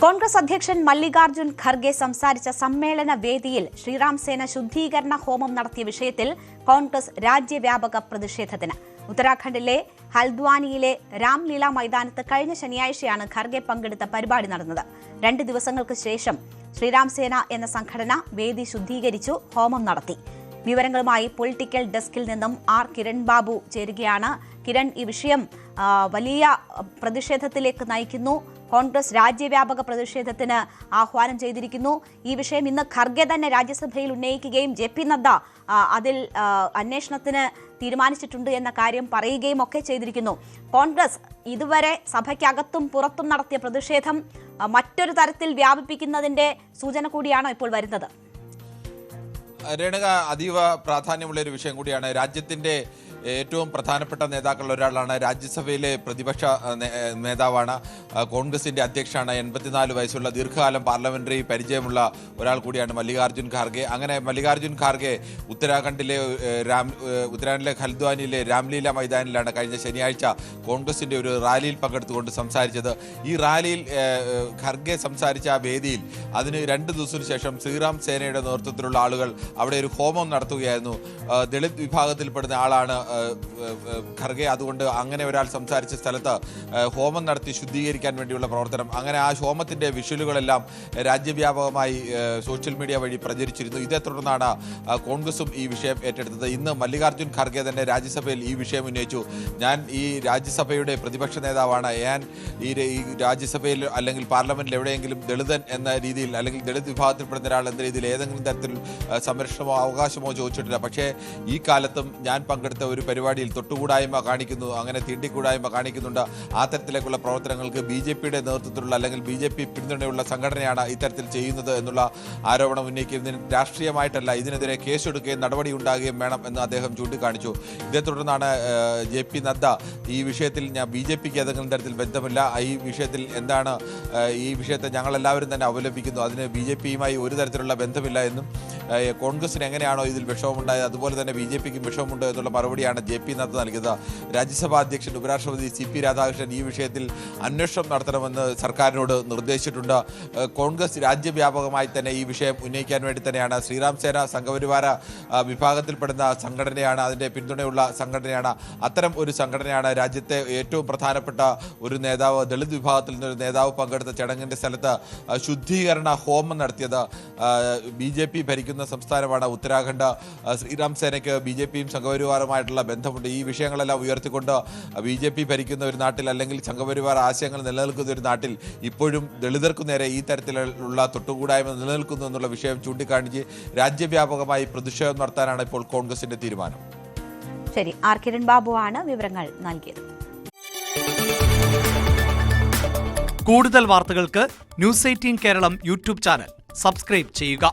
കോൺഗ്രസ് അധ്യക്ഷൻ മല്ലികാർജുൻ ഖർഗെ സംസാരിച്ച സമ്മേളന വേദിയിൽ ശ്രീറാം സേന ശുദ്ധീകരണ ഹോമം നടത്തിയ വിഷയത്തിൽ കോൺഗ്രസ് രാജ്യവ്യാപക പ്രതിഷേധത്തിന്. ഉത്തരാഖണ്ഡിലെ ഹൽദ്വാനിയിലെ രാംലീല മൈതാനത്ത് കഴിഞ്ഞ ശനിയാഴ്ചയാണ് ഖർഗെ പങ്കെടുത്ത പരിപാടി നടന്നത്. 2 ദിവസങ്ങൾക്ക് ശേഷം ശ്രീറാം സേന എന്ന സംഘടന വേദി ശുദ്ധീകരിച്ചു, ഹോമം നടത്തി. വിവരങ്ങളുമായി പൊളിറ്റിക്കൽ ഡെസ്കിൽ നിന്നും ആർ കിരൺ ബാബു ചേരുകയാണ്. കിരൺ, ഈ വിഷയം വലിയ പ്രതിഷേധത്തിലേക്ക് നയിക്കുന്നു. കോൺഗ്രസ് രാജ്യവ്യാപക പ്രതിഷേധത്തിന് ആഹ്വാനം ചെയ്തിരിക്കുന്നു. ഈ വിഷയം ഇന്ന് ഖർഗെ തന്നെ രാജ്യസഭയിൽ ഉന്നയിക്കുകയും JP നദ്ദ അതിൽ അന്വേഷണത്തിന് തീരുമാനിച്ചിട്ടുണ്ട് എന്ന കാര്യം പറയുകയും ഒക്കെ ചെയ്തിരിക്കുന്നു. കോൺഗ്രസ് ഇതുവരെ സഭയ്ക്കകത്തും പുറത്തും നടത്തിയ പ്രതിഷേധം മറ്റൊരു തരത്തിൽ വ്യാപിപ്പിക്കുന്നതിന്റെ സൂചന കൂടിയാണോ ഇപ്പോൾ വരുന്നത്? രേണുക, അതീവ പ്രാധാന്യമുള്ള ഒരു വിഷയം കൂടിയാണ്. രാജ്യത്തിന്റെ ഏറ്റവും പ്രധാനപ്പെട്ട നേതാക്കളിൽ ഒരാളാണ്. രാജ്യസഭയിലെ പ്രതിപക്ഷ നേതാവാണ്, കോൺഗ്രസിന്റെ അധ്യക്ഷനാണ്. 84 വയസ്സുള്ള ദീർഘകാലം പാർലമെന്ററി പരിചയമുള്ള ഒരാൾ കൂടിയാണ് മല്ലികാർജുൻ ഖാർഗെ. അങ്ങനെ മല്ലികാർജുൻ ഖാർഗെ ഉത്തരാഖണ്ഡിലെ ഹൽദ്വാനിയിലെ രാംലീല മൈതാനിലാണ് കഴിഞ്ഞ ശനിയാഴ്ച കോൺഗ്രസിന്റെ ഒരു റാലിയിൽ പങ്കെടുത്തുകൊണ്ട് സംസാരിച്ചത്. ഈ റാലിയിൽ ഖാർഗെ സംസാരിച്ച ആ വേദിയിൽ അതിന് 2 ദിവസത്തിനു ശേഷം ശ്രീറാം സേനയുടെ നേതൃത്വത്തിലുള്ള ആളുകൾ അവിടെ ഒരു ഹോമം നടത്തുകയായിരുന്നു. ദളിത് വിഭാഗത്തിൽപ്പെടുന്ന ആളാണ് ഖർഗെ. അതുകൊണ്ട് അങ്ങനെ ഒരാൾ സംസാരിച്ച സ്ഥലത്ത് ഹോമം നടത്തി ശുദ്ധീകരിക്കാൻ വേണ്ടിയുള്ള പ്രവർത്തനം, അങ്ങനെ ആ ഹോമത്തിന്റെ വിഷ്വലുകളെല്ലാം രാജ്യവ്യാപകമായി സോഷ്യൽ മീഡിയ വഴി പ്രചരിച്ചിരുന്നു. ഇതേ തുടർന്നാണ് കോൺഗ്രസും ഈ വിഷയം ഏറ്റെടുത്തത്. ഇന്ന് മല്ലികാർജുൻ ഖർഗെ തന്നെ രാജ്യസഭയിൽ ഈ വിഷയം ഉന്നയിച്ചു. ഞാൻ ഈ രാജ്യസഭയുടെ പ്രതിപക്ഷ നേതാവാണ്, ഞാൻ ഈ രാജ്യസഭയിൽ അല്ലെങ്കിൽ പാർലമെന്റിൽ എവിടെയെങ്കിലും ദളിതൻ എന്ന രീതിയിൽ അല്ലെങ്കിൽ ദളിത് വിഭാഗത്തിൽപ്പെടുന്ന ഒരാൾ എന്ന രീതിയിൽ ഏതെങ്കിലും തരത്തിൽ സംരക്ഷണമോ അവകാശമോ ചോദിച്ചിട്ടില്ല. പക്ഷേ ഈ കാലത്തും ഞാൻ പങ്കെടുത്ത ഒരു പരിപാടിയിൽ തൊട്ടുകൂടായ്മ കാണിക്കുന്നു, അങ്ങനെ തീണ്ടിക്കൂടായ്മ കാണിക്കുന്നുണ്ട്. ആ തരത്തിലേക്കുള്ള പ്രവർത്തനങ്ങൾക്ക് BJPയുടെ നേതൃത്വത്തിലുള്ള അല്ലെങ്കിൽ BJP പിന്തുണയുള്ള സംഘടനയാണ് ഇത്തരത്തിൽ ചെയ്യുന്നത് എന്നുള്ള ആരോപണം ഉന്നയിക്കുന്നതിന് രാഷ്ട്രീയമായിട്ടല്ല, ഇതിനെതിരെ കേസെടുക്കുകയും നടപടി ഉണ്ടാകുകയും വേണം എന്ന് അദ്ദേഹം ചൂണ്ടിക്കാണിച്ചു. ഇതേ തുടർന്നാണ് JP നദ്ദ ഈ വിഷയത്തിൽ BJPക്ക് ഏതെങ്കിലും തരത്തിൽ ബന്ധമില്ല, ഈ വിഷയത്തിൽ എന്താണ് ഈ വിഷയത്തെ ഞങ്ങളെല്ലാവരും തന്നെ അവലംബിക്കുന്നു, അതിന് BJPയുമായി ഒരു തരത്തിലുള്ള ബന്ധമില്ല എന്നും കോൺഗ്രസിന് എങ്ങനെയാണോ ഇതിൽ വിഷമമുണ്ടായത് അതുപോലെ തന്നെ BJPക്കും വിഷമമുണ്ട് എന്നുള്ള മറുപടിയാണ് JP നദ്ദ നൽകിയത്. രാജ്യസഭാ അധ്യക്ഷൻ ഉപരാഷ്ട്രപതി CP രാധാകൃഷ്ണൻ ഈ വിഷയത്തിൽ അന്വേഷണം നടത്തണമെന്ന് സർക്കാരിനോട് നിർദ്ദേശിച്ചിട്ടുണ്ട്. കോൺഗ്രസ് രാജ്യവ്യാപകമായി തന്നെ ഈ വിഷയം ഉന്നയിക്കാൻ വേണ്ടി തന്നെയാണ്. ശ്രീറാം സേന സംഘപരിവാര വിഭാഗത്തിൽപ്പെടുന്ന സംഘടനയാണ്, അതിൻ്റെ പിന്തുണയുള്ള സംഘടനയാണ്. അത്തരം ഒരു സംഘടനയാണ് രാജ്യത്തെ ഏറ്റവും പ്രധാനപ്പെട്ട ഒരു നേതാവ്, ദളിത് വിഭാഗത്തിൽ നിന്നൊരു നേതാവ് പങ്കെടുത്ത ചടങ്ങിൻ്റെ സ്ഥലത്ത് ശുദ്ധീകരണ ഹോമം നടത്തിയത്. BJP ഭരിക്കുന്ന സംസ്ഥാനമാണ് ഉത്തരാഖണ്ഡ്. ശ്രീറാം സേനയ്ക്ക് BJPയും സംഘപരിവാറുമായിട്ടുള്ള ബന്ധമുണ്ട്. ഈ വിഷയങ്ങളെല്ലാം ഉയർത്തിക്കൊണ്ട് BJP ഭരിക്കുന്ന ഒരു നാട്ടിൽ അല്ലെങ്കിൽ സംഘപരിവാർ ആശയങ്ങൾ നിലനിൽക്കുന്ന ഒരു നാട്ടിൽ ഇപ്പോഴും ദളിതർക്കു നേരെ ഈ തരത്തിലുള്ള തൊട്ടുകൂടായ്മ നിലനിൽക്കുന്നു എന്നുള്ള വിഷയം ചൂണ്ടിക്കാണിച്ച് രാജ്യവ്യാപകമായി പ്രതിഷേധം നടത്താനാണ് ഇപ്പോൾ കോൺഗ്രസിന്റെ തീരുമാനം. ശരി, ആർ കിരൺ ബാബു ആണ് വിവരങ്ങൾ നൽകിയത്. കൂടുതൽ വാർത്തകൾക്ക് News 18 Keralam YouTube channel subscribe ചെയ്യുക.